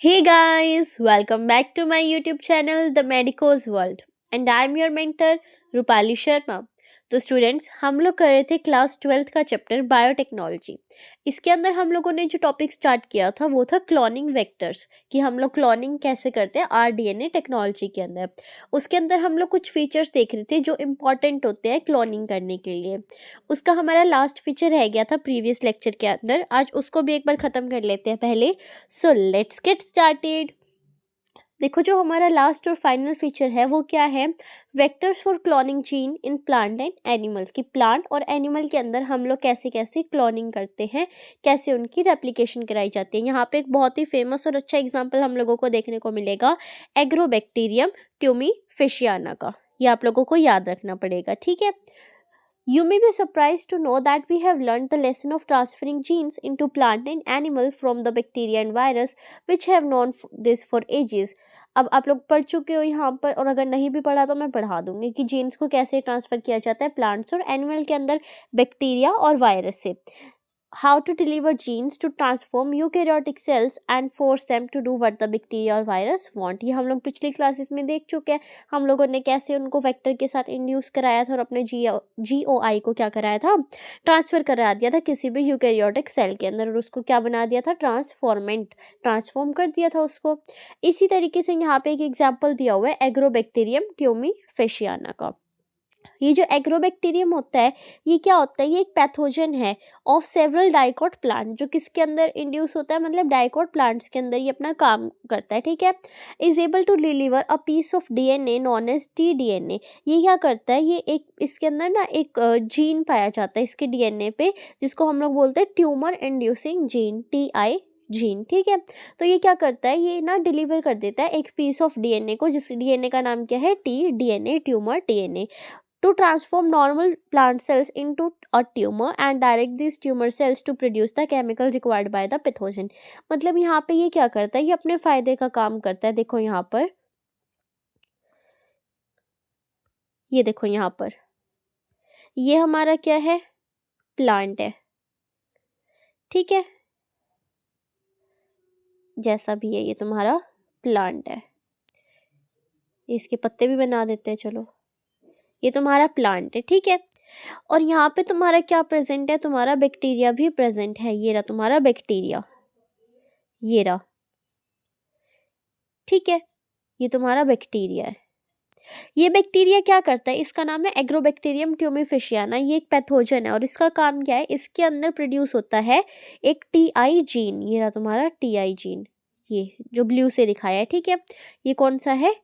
Hey guys, welcome back to my YouTube channel The Medico's World and I'm your mentor Rupali Sharma. तो students हम लोग कर रहे थे क्लास 12th का चैप्टर बायोटेक्नोलॉजी। इसके अंदर हम लोगों ने जो टॉपिक स्टार्ट किया था वो था क्लोनिंग वेक्टर्स, कि हम लोग क्लोनिंग कैसे करते हैं आरडीएनए टेक्नोलॉजी के अंदर। उसके अंदर हम लोग कुछ फीचर्स देख रहे थे जो इम्पॉर्टेंट होते हैं क्लोनिंग करने के लिए। उसका हमारा लास्ट फीचर रह गया था प्रीवियस लेक्चर के अंदर, आज उसको भी एक बार ख़त्म कर लेते हैं पहले। So let's get started. देखो जो हमारा लास्ट और फाइनल फीचर है वो क्या है, vectors for cloning gene in plant and animal, कि प्लांट और एनिमल के अंदर हम लोग कैसे कैसे क्लोनिंग करते हैं, कैसे उनकी रेप्लिकेशन कराई जाती है। यहाँ पे एक बहुत ही फेमस और अच्छा एग्जांपल हम लोगों को देखने को मिलेगा, एग्रोबैक्टीरियम ट्यूमी फेशियाना का। ये आप लोगों को याद रखना पड़ेगा, ठीक है। You may be surprised to know that we have learned the lesson of transferring genes into plant and animal from the bacteria and virus which have known this for ages. अब आप लोग पढ़ चुके हो यहाँ पर, और अगर नहीं भी पढ़ा तो मैं पढ़ा दूंगी कि जीन्स को कैसे ट्रांसफ़र किया जाता है प्लांट्स और एनिमल के अंदर बैक्टीरिया और वायरस से। How to deliver genes to transform eukaryotic cells and force them to do what the bacteria or virus want। ये हम लोग पिछली क्लासेस में देख चुके हैं, हम लोगों ने कैसे उनको वेक्टर के साथ इंड्यूस कराया था और अपने जीओआई को क्या कराया था, ट्रांसफ़र करा दिया था किसी भी यूकैरियोटिक सेल के अंदर, और उसको क्या बना दिया था, ट्रांसफॉर्म कर दिया था उसको। इसी तरीके से यहाँ पे एक एग्जाम्पल दिया हुआ है एग्रोबैक्टीरियम ट्यूमी फेशियाना का। ये जो एग्रोबैक्टीरियम होता है ये क्या होता है, ये एक पैथोजन है ऑफ सेवरल डाइकोट प्लांट, जो किसके अंदर इंड्यूस होता है, मतलब डाइकोट प्लांट्स के अंदर ये अपना काम करता है, ठीक है। Is able to deliver a piece of DNA known as T DNA. ये क्या करता है, ये एक इसके अंदर ना एक जीन पाया जाता है इसके डीएनए पे, जिसको हम लोग बोलते हैं tumour inducing gene, TI gene, ठीक है। तो ये क्या करता है, ये ना डिलीवर कर देता है एक पीस ऑफ डीएनए को, जिस डीएनए का नाम क्या है, T DNA, tumour DNA, to transform normal plant cells into a tumor and direct these tumor cells to produce the chemical required by the pathogen। मतलब यहाँ पे ये क्या करता है, ये अपने फायदे का काम करता है। देखो यहाँ पर, ये देखो यहाँ पर, ये हमारा क्या है, प्लांट है, ठीक है। जैसा भी है ये तुम्हारा प्लांट है, इसके पत्ते भी बना देते हैं, चलो। ये तुम्हारा प्लांट है, ठीक है। और यहाँ पे तुम्हारा क्या प्रेजेंट है, तुम्हारा बैक्टीरिया भी प्रेजेंट है। ये रहा तुम्हारा बैक्टीरिया, ये रहा, ठीक है। ये तुम्हारा बैक्टीरिया है। ये बैक्टीरिया क्या करता है, इसका नाम है एग्रोबैक्टीरियम ट्यूमीफिशियाना। ये एक पैथोजन है और इसका काम क्या है, इसके अंदर प्रोड्यूस होता है एक टीआई जीन। ये रहा तुम्हारा टीआई जीन, ये जो ब्लू से दिखाया है, ठीक है। ये कौन सा है,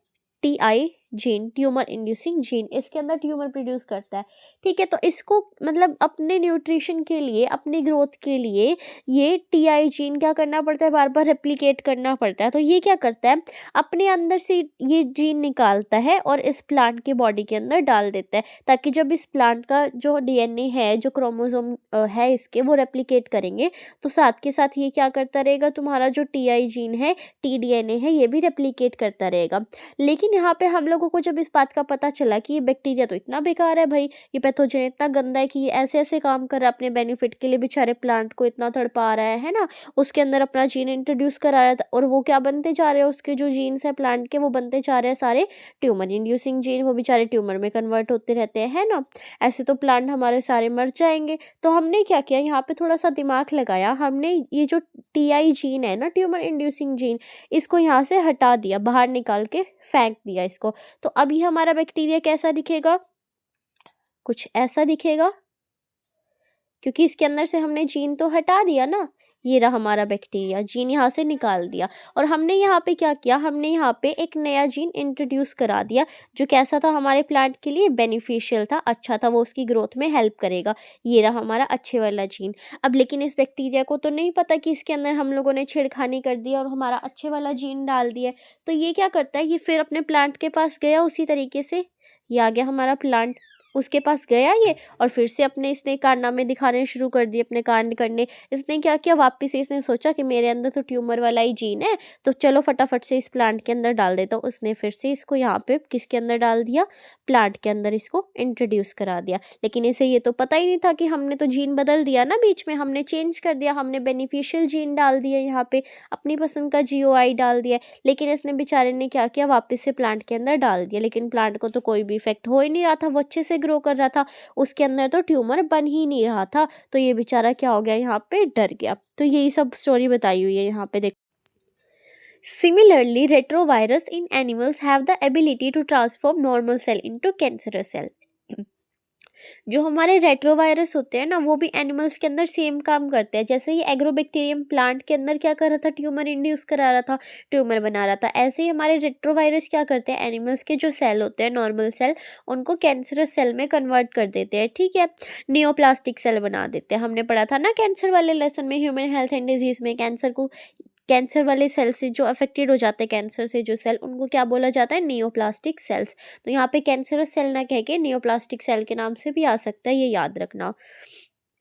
TI gene, tumour inducing gene, इसके अंदर ट्यूमर प्रोड्यूस करता है, ठीक है। तो इसको मतलब अपने न्यूट्रिशन के लिए, अपनी ग्रोथ के लिए ये टीआई जीन क्या करना पड़ता है, बार बार रेप्लिकेट करना पड़ता है। तो ये क्या करता है, अपने अंदर से ये जीन निकालता है और इस प्लांट के बॉडी के अंदर डाल देता है, ताकि जब इस प्लांट का जो डीएनए है, जो क्रोमोसोम है इसके, वो रेप्लिकेट करेंगे तो साथ के साथ ये क्या करता रहेगा, तुम्हारा जो टीआई जीन है, टीडीएनए है, ये भी रेप्लिकेट करता रहेगा। लेकिन यहाँ पे हम लोगों को जब इस बात का पता चला कि ये बैक्टीरिया तो इतना बेकार है भाई, ये पैथोजन इतना गंदा है कि ये ऐसे ऐसे काम कर रहा है अपने बेनिफिट के लिए, बेचारे प्लांट को इतना तड़पा रहा है ना, उसके अंदर अपना जीन इंट्रोड्यूस करा रहा था, और वो क्या बनते जा रहे हैं, उसके जो जीन्स है प्लांट के, वो बनते जा रहे हैं सारे ट्यूमर इंड्यूसिंग जीन, वो बेचारे ट्यूमर में कन्वर्ट होते रहते हैं, है ना। ऐसे तो प्लांट हमारे सारे मर जाएंगे। तो हमने क्या किया, यहाँ पे थोड़ा सा दिमाग लगाया, हमने ये जो टीआई जीन है ना, ट्यूमर इंड्यूसिंग जीन, इसको यहाँ से हटा दिया, बाहर निकाल के फेंक दिया इसको। तो अभी हमारा बैक्टीरिया कैसा दिखेगा, कुछ ऐसा दिखेगा, क्योंकि इसके अंदर से हमने जीन तो हटा दिया ना। ये रहा हमारा बैक्टीरिया, जीन यहाँ से निकाल दिया, और हमने यहाँ पे क्या किया, हमने यहाँ पे एक नया जीन इंट्रोड्यूस करा दिया, जो कैसा था, हमारे प्लांट के लिए बेनिफिशियल था, अच्छा था, वो उसकी ग्रोथ में हेल्प करेगा। ये रहा हमारा अच्छे वाला जीन। अब लेकिन इस बैक्टीरिया को तो नहीं पता कि इसके अंदर हम लोगों ने छेड़खानी कर दी और हमारा अच्छे वाला जीन डाल दिया। तो ये क्या करता है, ये फिर अपने प्लांट के पास गया उसी तरीके से, ये आ गया हमारा प्लांट, उसके पास गया ये और फिर से अपने इसने कारनामे दिखाने शुरू कर दिए, अपने कांड करने। इसने क्या किया, वापस से इसने सोचा कि मेरे अंदर तो ट्यूमर वाला ही जीन है, तो चलो फटाफट से इस प्लांट के अंदर डाल देता हूँ। उसने फिर से इसको यहाँ पे किसके अंदर डाल दिया, प्लांट के अंदर इसको इंट्रोड्यूस करा दिया। लेकिन इसे ये तो पता ही नहीं था कि हमने तो जीन बदल दिया ना, बीच में हमने चेंज कर दिया, हमने बेनिफिशियल जीन डाल दिया, यहाँ पे अपनी पसंद का GOI डाल दिया। लेकिन इसने बेचारे ने क्या किया, वापस से प्लांट के अंदर डाल दिया। लेकिन प्लांट को तो कोई भी इफेक्ट हो ही नहीं रहा था, वो अच्छे से ग्रो कर रहा था, उसके अंदर तो ट्यूमर बन ही नहीं रहा था। तो ये बेचारा क्या हो गया, यहाँ पे डर गया। तो यही सब स्टोरी बताई हुई है यहाँ पे, देखो। Similarly, retrovirus in animals have the ability to transform normal cell into cancerous cell. जो हमारे रेट्रोवायरस होते हैं ना, वो भी एनिमल्स के अंदर सेम काम करते हैं। जैसे ये एग्रोबैक्टीरियम प्लांट के अंदर क्या कर रहा था, ट्यूमर इंड्यूस करा रहा था, ट्यूमर बना रहा था, ऐसे ही हमारे रेट्रोवायरस क्या करते हैं, एनिमल्स के जो सेल होते हैं, नॉर्मल सेल, उनको कैंसरस सेल में कन्वर्ट कर देते हैं। ठीक है, नियोप्लास्टिक सेल बना देते हैं। हमने पढ़ा था ना कैंसर वाले लेसन में, ह्यूमन हेल्थ एंड डिजीज में, कैंसर वाले सेल से जो अफेक्टेड हो जाते हैं, कैंसर से जो सेल, उनको क्या बोला जाता है, नियोप्लास्टिक सेल्स। तो यहाँ पे कैंसरस सेल ना कह के नियोप्लास्टिक सेल के नाम से भी आ सकता है, ये याद रखना।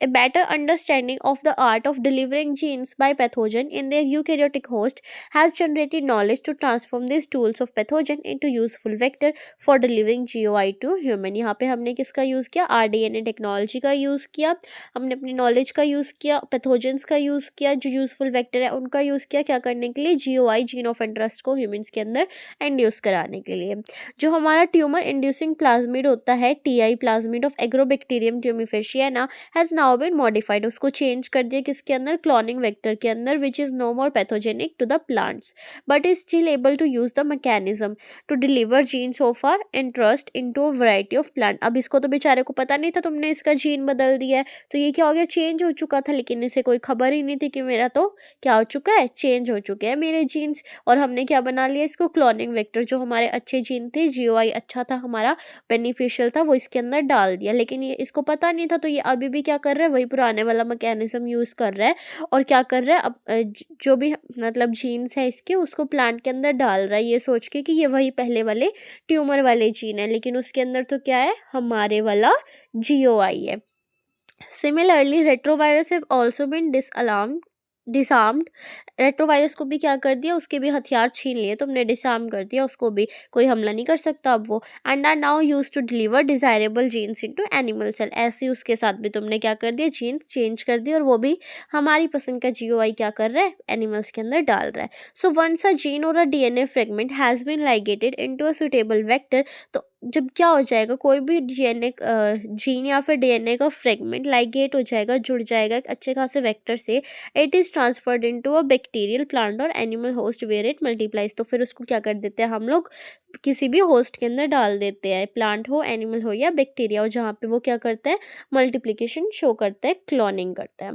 A better understanding of the art of delivering genes by pathogen in their eukaryotic host has generated knowledge to transform these tools of pathogen into useful vector for delivering GOI to human। यहाँ पे हमने किसका use किया, RDNA technology का use किया, हमने अपनी knowledge का यूज़ किया, पैथोजेंस का यूज़ किया, जो यूज़फुल वेक्टर है उनका यूज़ किया, क्या करने के लिए, GOI जीन ऑफ इंटरेस्ट को ह्यूमंस के अंदर इंड्यूस कराने के लिए। जो हमारा ट्यूमर इंड्यूसिंग प्लाज्मिड होता है, TI plasmid of agrobacterium tumefaciens has now been modified, उसको चेंज कर दिया किसके अंदर, क्लोनिंग वेक्टर के अंदर, which is no more pathogenic to the plants but is still able to use the mechanism to deliver genes of our interest into a variety of plant. अब इसको तो बेचारे को पता नहीं था, तुमने इसका जीन बदल दिया है, तो ये क्या हो गया, चेंज हो चुका था, लेकिन इसे कोई खबर ही नहीं थी कि मेरा तो क्या हो चुका है, चेंज हो चुके हैं मेरे जीन्स। और हमने क्या बना लिया, इसको क्लोनिंग वेक्टर, जो हमारे अच्छे जीन थे, GOI अच्छा था हमारा, बेनिफिशियल था, वो इसके अंदर डाल दिया। लेकिन ये इसको पता नहीं था, तो ये अभी भी क्या कर रहा है, वही पुराने वाला मैकेनिज्म यूज़ कर रहा है। और क्या कर रहा है, अब जो भी मतलब जीन्स है इसके, उसको प्लांट के अंदर डाल रहा है, ये सोच के कि ये वही पहले वाले ट्यूमर वाले जीन है, लेकिन उसके अंदर तो क्या है, हमारे वाला GOI है। Similarly, retrovirus have also been disarmed। Retrovirus को भी क्या कर दिया, उसके भी हथियार छीन लिए, तुमने डिसआर्म कर दिया उसको भी, कोई हमला नहीं कर सकता अब वो। And are now used to deliver desirable genes into animal cell. ऐसे ही उसके साथ भी तुमने क्या कर दिया, जीन्स चेंज कर दिया, और वो भी हमारी पसंद का GOI क्या कर रहा है, एनिमल्स के अंदर डाल रहा है। सो वंस अ जीन और a DNA fragment has been ligated into a suitable vector, तो जब क्या हो जाएगा, कोई भी जीन या फिर DNA का फ्रेगमेंट लाइगेट हो जाएगा, जुड़ जाएगा एक अच्छे खासे वेक्टर से, it is transferred into a bacterial plant और animal host where it multiplies. तो फिर उसको क्या कर देते हैं हम लोग, किसी भी होस्ट के अंदर डाल देते हैं, प्लांट हो, एनिमल हो या बैक्टीरिया हो, जहाँ पे वो क्या करता है, मल्टीप्लिकेशन शो करता है, क्लोनिंग करता है।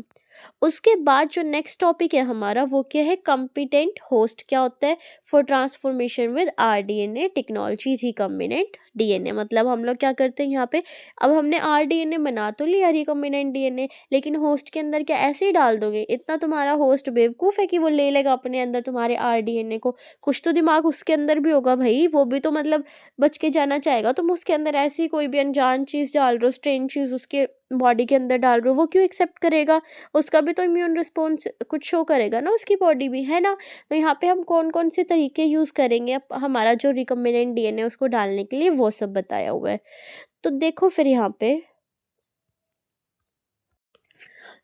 उसके बाद जो नेक्स्ट टॉपिक है हमारा, वो क्या है, कम्पिटेंट होस्ट क्या होता है, for transformation with RDNA technology recombinant DNA। मतलब हम लोग क्या करते हैं यहाँ पे, अब हमने RDNA बना तो लिया, रिकम्बिनेंट DNA, लेकिन होस्ट के अंदर क्या ऐसे ही डाल दोगे, इतना तुम्हारा होस्ट बेवकूफ़ है कि वो ले लेगा अपने अंदर तुम्हारे RDNA को, कुछ तो दिमाग उसके अंदर भी होगा भाई, वो भी तो मतलब बच के जाना चाहेगा। तुम उसके अंदर ऐसी कोई भी अनजान चीज़ डाल रहे हो, स्ट्रेंज चीज़ उसके बॉडी के अंदर डाल रहे हो, वो क्यों एक्सेप्ट करेगा, उसका भी तो इम्यून रिस्पॉन्स कुछ शो करेगा ना, उसकी बॉडी भी है ना। तो यहाँ पे हम कौन कौन से तरीके यूज़ करेंगे हमारा जो रिकम्बिनेंट DNA उसको डालने के लिए, वो सब बताया हुआ है। तो देखो फिर यहाँ पे,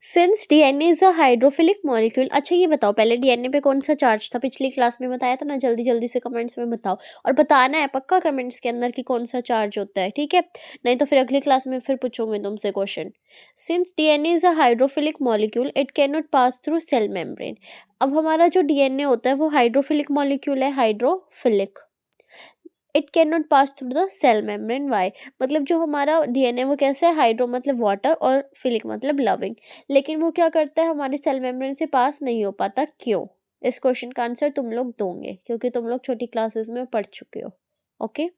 since DNA is a hydrophilic molecule. अच्छा ये बताओ पहले, DNA पे कौन सा चार्ज था, पिछली क्लास में बताया था ना, जल्दी जल्दी से कमेंट्स में बताओ, और बताना है पक्का कमेंट्स के अंदर कि कौन सा चार्ज होता है, ठीक है, नहीं तो फिर अगली क्लास में फिर पूछूंगी तुमसे question. Since DNA is a hydrophilic molecule it cannot pass through cell membrane. अब हमारा जो DNA होता है वो हाइड्रोफिलिक मॉलिक्यूल है, hydrophilic, it cannot pass through the cell membrane. Why, मतलब जो हमारा DNA वो कैसा है, हाइड्रो मतलब वाटर और फिलिक मतलब लविंग, लेकिन वो क्या करता है, हमारे सेल मेम्ब्रेन से पास नहीं हो पाता, क्यों? इस क्वेश्चन का आंसर तुम लोग दोगे, क्योंकि तुम लोग छोटी क्लासेस में पढ़ चुके हो। Okay,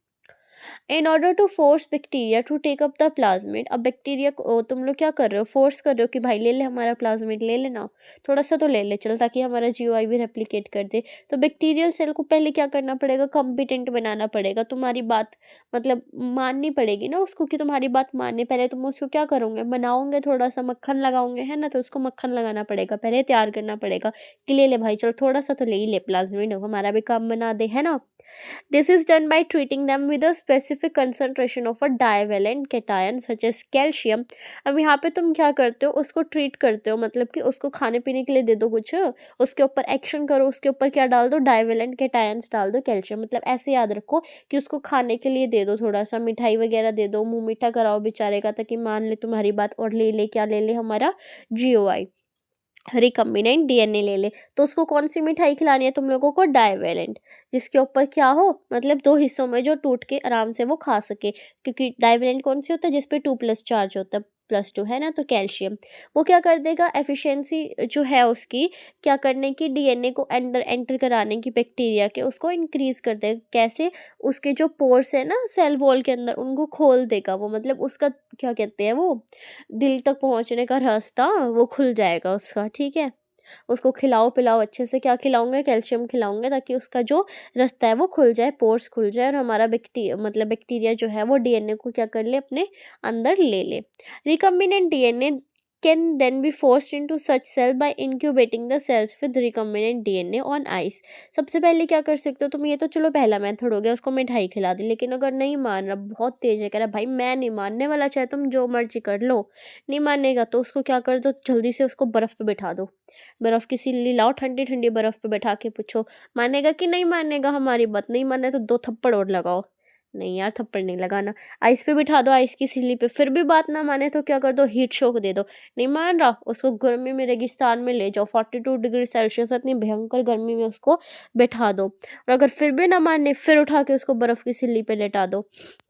in order to force bacteria to take up the plasmid. अब बैक्टीरिया को तुम लोग क्या कर रहे हो, फोर्स कर रहे हो कि भाई ले ले हमारा प्लाज्मिड, ले लेना थोड़ा सा तो ले ले चल, ताकि हमारा जीओआई भी रेप्लिकेट कर दे। तो बैक्टीरियल सेल को पहले क्या करना पड़ेगा, कॉम्पिटेंट बनाना पड़ेगा, तुम्हारी बात मतलब माननी पड़ेगी ना उसको, कि तुम्हारी बात मानने पहले तुम उसको क्या करोगे, बनाओगे, थोड़ा सा मक्खन लगाओगे, है ना, तो उसको मक्खन लगाना पड़ेगा, पहले तैयार करना पड़ेगा कि ले ले भाई चल थोड़ा सा तो ले ही ले प्लाज्मिड, हमारा भी काम बना दे, है ना। This is done by treating them with a specific concentration of a divalent cation such as calcium। अब यहाँ पे तुम क्या करते हो, उसको ट्रीट करते हो, मतलब कि उसको खाने पीने के लिए दे दो कुछ, उसके ऊपर एक्शन करो, उसके ऊपर क्या डाल दो, डाइवेलेंट केटायंस डाल दो, कैल्शियम, मतलब ऐसे याद रखो कि उसको खाने के लिए दे दो, थोड़ा सा मिठाई वगैरह दे दो, मुंह मीठा कराओ बेचारे का, ताकि मान ले तुम्हारी बात और ले ले, क्या ले ले, हमारा जीओआई, रिकम्बिनेंट डीएनए ले ले। तो उसको कौन सी मिठाई खिलानी है तुम लोगों को, डाइवेलेंट, जिसके ऊपर क्या हो, मतलब दो हिस्सों में जो टूट के आराम से वो खा सके, क्योंकि डाइवेलेंट कौन सी होता है, जिसपे 2+ चार्ज होता है, +2, है ना, तो कैल्शियम। वो क्या कर देगा, एफिशिएंसी जो है उसकी, क्या करने की, डीएनए को अंदर एंटर कराने की बैक्टीरिया के, उसको इंक्रीज कर देगा। कैसे, उसके जो पोर्स है ना सेल वॉल के अंदर, उनको खोल देगा वो, मतलब उसका क्या कहते हैं वो, दिल तक पहुंचने का रास्ता वो खुल जाएगा उसका, ठीक है। उसको खिलाओ पिलाओ अच्छे से, क्या खिलाऊंगे, कैल्शियम खिलाऊंगे, ताकि उसका जो रास्ता है वो खुल जाए, पोर्स खुल जाए, और हमारा मतलब बैक्टीरिया जो है वो डीएनए को क्या कर ले, अपने अंदर ले ले। Recombinant DNA can then be forced into such cell by incubating the cells with recombinant DNA on ice। सबसे पहले क्या कर सकते हो तुम, ये तो चलो पहला मेथड हो गया, उसको मिठाई खिला दी, लेकिन अगर नहीं मान रहा, बहुत तेज है, कह रहा भाई मैं नहीं मानने वाला, चाहे तुम जो मर्जी कर लो, नहीं मानेगा, तो उसको क्या कर दो, जल्दी से उसको बर्फ पे बिठा दो, बर्फ की सिल्ली लाओ, ठंडी ठंडी बर्फ पे बैठा के पूछो मानेगा कि नहीं मानेगा हमारी बात, नहीं माने तो 2 थप्पड़ और लगाओ, नहीं यार थप्पड़ नहीं लगाना, आइस पे बिठा दो, आइस की सिल्ली पे, फिर भी बात ना माने तो क्या कर दो, हीट शॉक दे दो, नहीं मान रहा, उसको गर्मी में रेगिस्तान में ले जाओ, 42 डिग्री सेल्सियस इतनी भयंकर गर्मी में उसको बैठा दो, और अगर फिर भी ना माने, फिर उठा के उसको बर्फ की सिल्ली पे लेटा दो,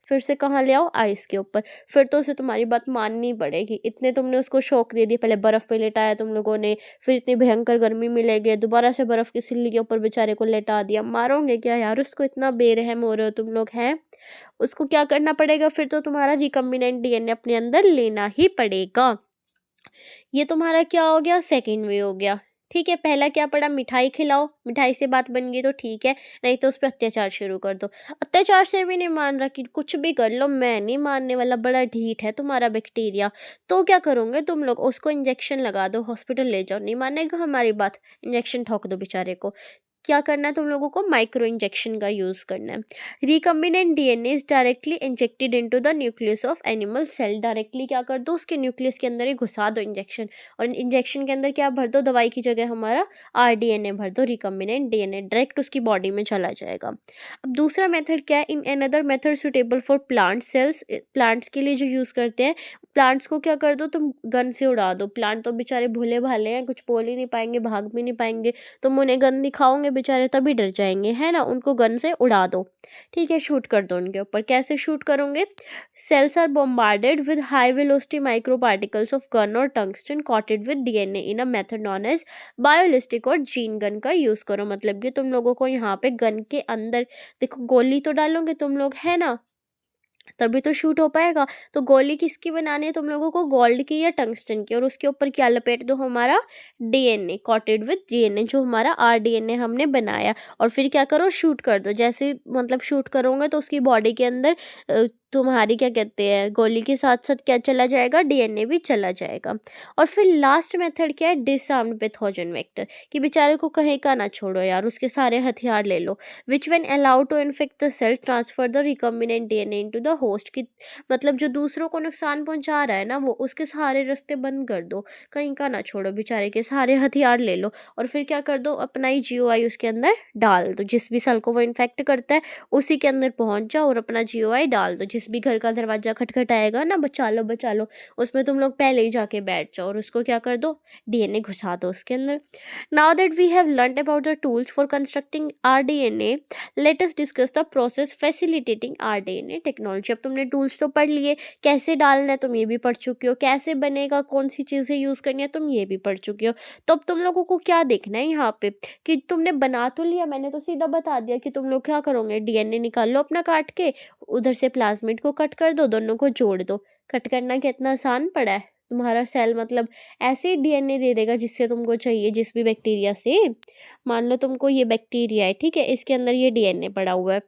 फिर से कहाँ ले आओ, आइस के ऊपर, फिर तो उसे तुम्हारी बात माननी पड़ेगी, इतने तुमने उसको शौक दे दिया, पहले बर्फ पे लेटाया तुम लोगों ने, फिर इतनी भयंकर गर्मी में ले गए, दोबारा से बर्फ की सिल्ली के ऊपर बेचारे को लेटा दिया, मारोगे क्या यार उसको, इतना बेरहम हो रहे हो तुम लोग हैं। उसको क्या करना पड़ेगा, फिर तो तुम्हारा रिकम्बिनेंट डीएनए अपने अंदर लेना ही पड़ेगा। ये तुम्हारा क्या हो गया, सेकंड वे हो गया, ठीक है। पहला क्या पड़ा, मिठाई खिलाओ, मिठाई से बात बन गई तो ठीक है, नहीं तो उस पर अत्याचार शुरू कर दो, अत्याचार से भी नहीं मान रहा, कि कुछ भी कर लो मैं नहीं मानने वाला, बड़ा ढीठ है तुम्हारा बैक्टीरिया, तो क्या करोगे तुम लोग, उसको इंजेक्शन लगा दो, हॉस्पिटल ले जाओ, नहीं मानेगा हमारी बात, इंजेक्शन ठोक दो बेचारे को। क्या करना है तुम लोगों को, माइक्रो इंजेक्शन का यूज़ करना है। Recombinant DNA is directly injected into the nucleus of animal cell. Directly क्या कर दो, उसके न्यूक्लियस के अंदर ही घुसा दो इंजेक्शन, और इंजेक्शन के अंदर क्या भर दो, दवाई की जगह हमारा आरडीएनए भर दो, रिकम्बिनेंट डीएनए डायरेक्ट उसकी बॉडी में चला जाएगा। अब दूसरा मेथड क्या है, in another method suitable for plant cells, plants के लिए जो यूज़ करते हैं, प्लांट्स को क्या कर दो तुम, गन से उड़ा दो, प्लांट तो बेचारे भोले भाले हैं, कुछ बोल ही नहीं पाएंगे, भाग भी नहीं पाएंगे, तुम उन्हें गन दिखाओगे बेचारे तभी डर जाएंगे, है ना, उनको गन से उड़ा दो, ठीक है, शूट कर दो उनके ऊपर। कैसे शूट करोगे, cells are bombarded with high velocity micro particles of gun और tungsten coated with DNA in a method known as biolistic और जीन गन का यूज करो। मतलब कि तुम लोगों को यहाँ पे गन के अंदर, देखो गोली तो डालोगे तुम लोग, है ना, तभी तो शूट हो पाएगा। तो गोली किसकी बनानी है तुम लोगों को, गोल्ड की या टंगस्टन की, और उसके ऊपर क्या लपेट दो, हमारा डीएनए, कॉटेड विद डीएनए, जो हमारा आरडीएनए हमने बनाया, और फिर क्या करो, शूट कर दो। जैसे मतलब शूट करोगे तो उसकी बॉडी के अंदर तुम्हारी क्या कहते हैं, गोली के साथ साथ क्या चला जाएगा, डीएनए भी चला जाएगा। और फिर लास्ट मेथड क्या है, डिसआर्म्ड पैथोजन वेक्टर, कि बेचारे को कहीं का ना छोड़ो यार, उसके सारे हथियार ले लो, which when allowed to infect the cell transfer the recombinant DNA into the host, की मतलब जो दूसरों को नुकसान पहुंचा रहा है ना, वो उसके सारे रास्ते बंद कर दो, कहीं का ना छोड़ो, बेचारे के सारे हथियार ले लो, और फिर क्या कर दो, अपना ही जीओआई उसके अंदर डाल दो, जिस भी सेल को वो इन्फेक्ट करता है उसी के अंदर पहुंच जाओ और अपना जीओआई डाल दो, जिस भी घर का दरवाजा खटखटाएगा ना, बचा लो, उसमें तुम लोग पहले ही जाके बैठ जाओ, और उसको क्या कर दो, डीएनए घुसा दो उसके अंदर। Now that we have learned about the tools for constructing r DNA, let us discuss the process facilitating r DNA technology. अब तुमने टूल्स तो पढ़ लिए, कैसे डालना है तुम ये भी पढ़ चुके हो, कैसे बनेगा, कौन सी चीज़ें यूज़ करनी है तुम ये भी पढ़ चुके हो। तो अब तुम लोगों को क्या देखना है यहाँ पे, कि तुमने बना तो लिया, मैंने तो सीधा बता दिया कि तुम लोग क्या करोगे, डीएनए निकाल लो अपना काट के, उधर से प्लाज्मिड को कट कर दो, दोनों को जोड़ दो। कट करना कितना आसान पड़ा है। तुम्हारा सेल मतलब ऐसे ही डीएनए दे देगा जिससे तुमको चाहिए, जिस भी बैक्टीरिया से। मान लो तुमको ये बैक्टीरिया है, ठीक है, इसके अंदर ये डीएनए पड़ा हुआ है।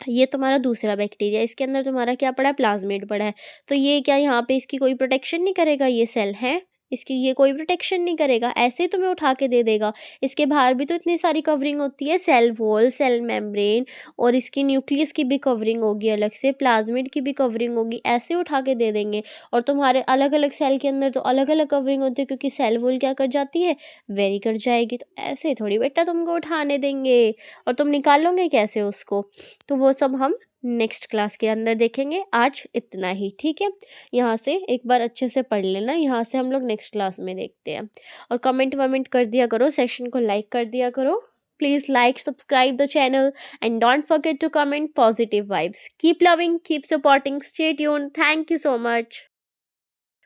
ये तुम्हारा दूसरा बैक्टीरिया, इसके अंदर तुम्हारा क्या पड़ा है, प्लाज्मिड पड़ा है। तो ये क्या यहाँ पे इसकी कोई प्रोटेक्शन नहीं करेगा, ये सेल है, इसकी ये कोई प्रोटेक्शन नहीं करेगा, ऐसे ही तुम्हें उठा के दे देगा। इसके बाहर भी तो इतनी सारी कवरिंग होती है, सेल वॉल, सेल मेम्ब्रेन, और इसकी न्यूक्लियस की भी कवरिंग होगी अलग से, प्लाज्मिड की भी कवरिंग होगी, ऐसे उठा के दे देंगे। और तुम्हारे अलग अलग सेल के अंदर तो अलग अलग कवरिंग होती है, क्योंकि सेल वॉल क्या कर जाती है, वेरी कर जाएगी। तो ऐसे थोड़ी बेटा तुमको उठाने देंगे, और तुम निकालोगे कैसे उसको। तो वो सब हम नेक्स्ट क्लास के अंदर देखेंगे। आज इतना ही, ठीक है। यहाँ से एक बार अच्छे से पढ़ लेना, यहाँ से हम लोग नेक्स्ट क्लास में देखते हैं। और कमेंट वमेंट कर दिया करो, सेशन को लाइक कर दिया करो। Please like, subscribe the channel and don't forget to comment positive vibes. Keep loving, keep supporting. Stay tuned. Thank you so much.